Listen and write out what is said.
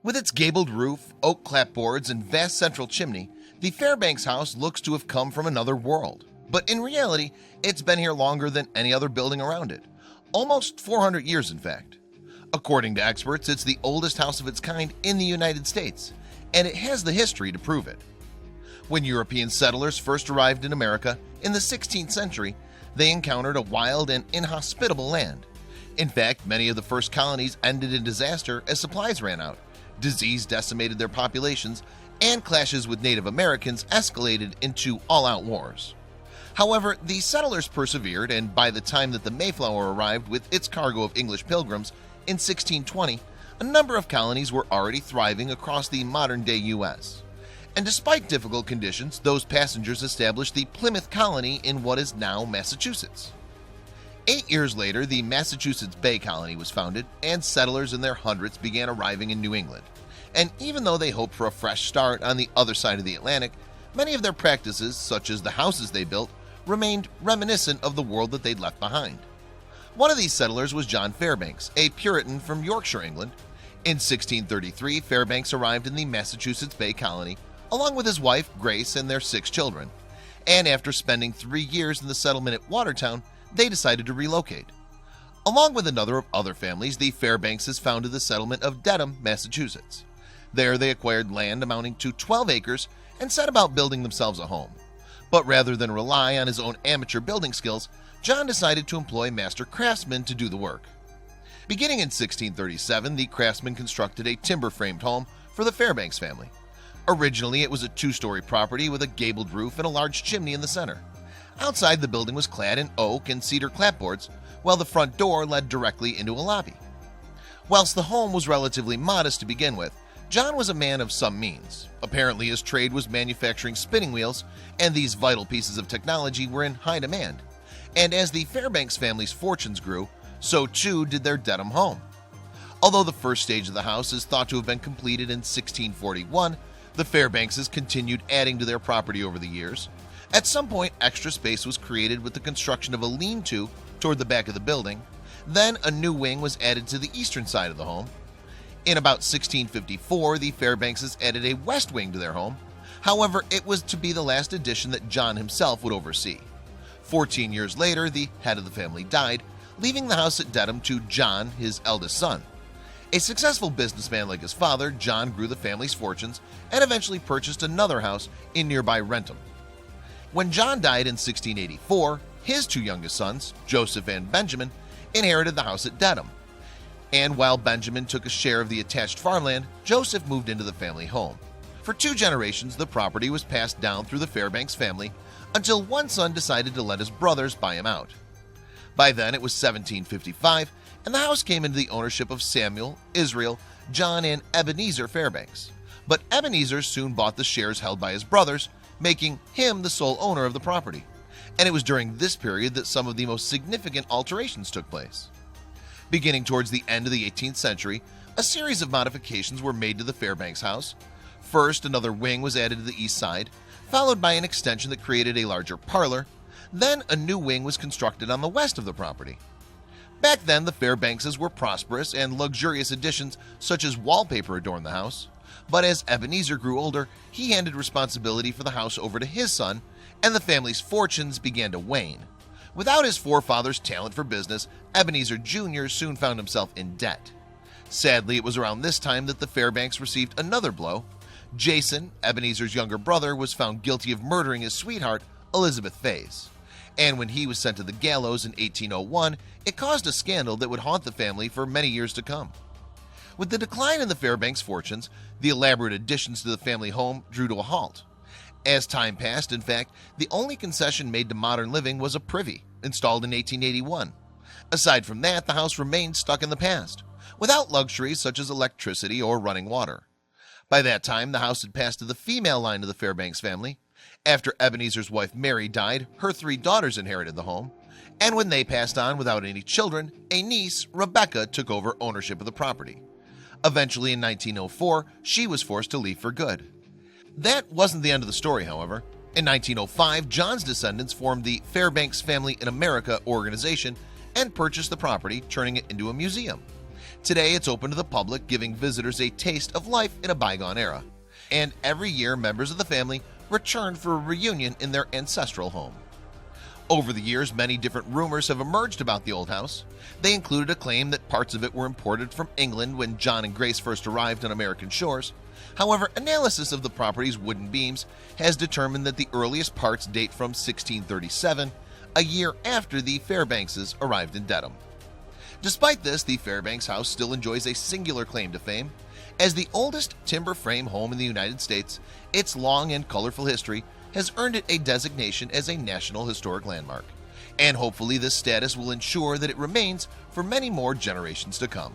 With its gabled roof, oak clapboards, and vast central chimney, the Fairbanks House looks to have come from another world. But in reality, it's been here longer than any other building around it. Almost 400 years, in fact. According to experts, it's the oldest house of its kind in the United States, and it has the history to prove it. When European settlers first arrived in America in the 16th century, they encountered a wild and inhospitable land. In fact, many of the first colonies ended in disaster as supplies ran out, disease decimated their populations, and clashes with Native Americans escalated into all-out wars. However, the settlers persevered, and by the time that the Mayflower arrived with its cargo of English pilgrims in 1620, a number of colonies were already thriving across the modern-day U.S. And despite difficult conditions, those passengers established the Plymouth colony in what is now Massachusetts. 8 years later, the Massachusetts Bay Colony was founded, and settlers in their hundreds began arriving in New England. And even though they hoped for a fresh start on the other side of the Atlantic, many of their practices, such as the houses they built, remained reminiscent of the world that they'd left behind. One of these settlers was John Fairbanks, a Puritan from Yorkshire, England. In 1633, Fairbanks arrived in the Massachusetts Bay Colony, along with his wife, Grace, and their 6 children. And after spending 3 years in the settlement at Watertown, they decided to relocate. Along with another of other families, the Fairbankses founded the settlement of Dedham, Massachusetts. There they acquired land amounting to 12 acres and set about building themselves a home. But rather than rely on his own amateur building skills, John decided to employ master craftsmen to do the work. Beginning in 1637, the craftsmen constructed a timber-framed home for the Fairbanks family. Originally, it was a 2-story property with a gabled roof and a large chimney in the center. Outside, the building was clad in oak and cedar clapboards, while the front door led directly into a lobby. Whilst the home was relatively modest to begin with, John was a man of some means. Apparently, his trade was manufacturing spinning wheels, and these vital pieces of technology were in high demand. And as the Fairbanks family's fortunes grew, so too did their Dedham home. Although the first stage of the house is thought to have been completed in 1641, the Fairbankses continued adding to their property over the years. At some point, extra space was created with the construction of a lean-to toward the back of the building. Then a new wing was added to the eastern side of the home. In about 1654, the Fairbankses added a west wing to their home. However, it was to be the last addition that John himself would oversee. 14 years later, the head of the family died, leaving the house at Dedham to John, his eldest son. A successful businessman like his father, John grew the family's fortunes and eventually purchased another house in nearby Rentham. When John died in 1684, his 2 youngest sons, Joseph and Benjamin, inherited the house at Dedham. And while Benjamin took a share of the attached farmland, Joseph moved into the family home. For 2 generations, the property was passed down through the Fairbanks family until one son decided to let his brothers buy him out. By then, it was 1755, and the house came into the ownership of Samuel, Israel, John, and Ebenezer Fairbanks. But Ebenezer soon bought the shares held by his brothers, making him the sole owner of the property. And it was during this period that some of the most significant alterations took place. Beginning towards the end of the 18th century, a series of modifications were made to the Fairbanks house. First, another wing was added to the east side, followed by an extension that created a larger parlor. Then a new wing was constructed on the west of the property. Back then, the Fairbankses were prosperous, and luxurious additions such as wallpaper adorned the house. But as Ebenezer grew older, he handed responsibility for the house over to his son, and the family's fortunes began to wane. Without his forefathers' talent for business, Ebenezer Jr. soon found himself in debt. Sadly, it was around this time that the Fairbanks received another blow. Jason, Ebenezer's younger brother, was found guilty of murdering his sweetheart, Elizabeth Faze. And when he was sent to the gallows in 1801, it caused a scandal that would haunt the family for many years to come. With the decline in the Fairbanks fortunes, the elaborate additions to the family home drew to a halt. As time passed, in fact, the only concession made to modern living was a privy, installed in 1881. Aside from that, the house remained stuck in the past, without luxuries such as electricity or running water. By that time, the house had passed to the female line of the Fairbanks family. After Ebenezer's wife Mary died, her 3 daughters inherited the home, and when they passed on without any children, a niece, Rebecca, took over ownership of the property. Eventually, in 1904, she was forced to leave for good. That wasn't the end of the story, however. In 1905, John's descendants formed the Fairbanks Family in America organization and purchased the property, turning it into a museum. Today it's open to the public, giving visitors a taste of life in a bygone era. And every year members of the family return for a reunion in their ancestral home. Over the years, many different rumors have emerged about the old house. They included a claim that parts of it were imported from England when John and Grace first arrived on American shores. However, analysis of the property's wooden beams has determined that the earliest parts date from 1637, a year after the Fairbankses arrived in Dedham. Despite this, the Fairbanks House still enjoys a singular claim to fame. As the oldest timber frame home in the United States, its long and colorful history has earned it a designation as a National Historic Landmark. And hopefully this status will ensure that it remains for many more generations to come.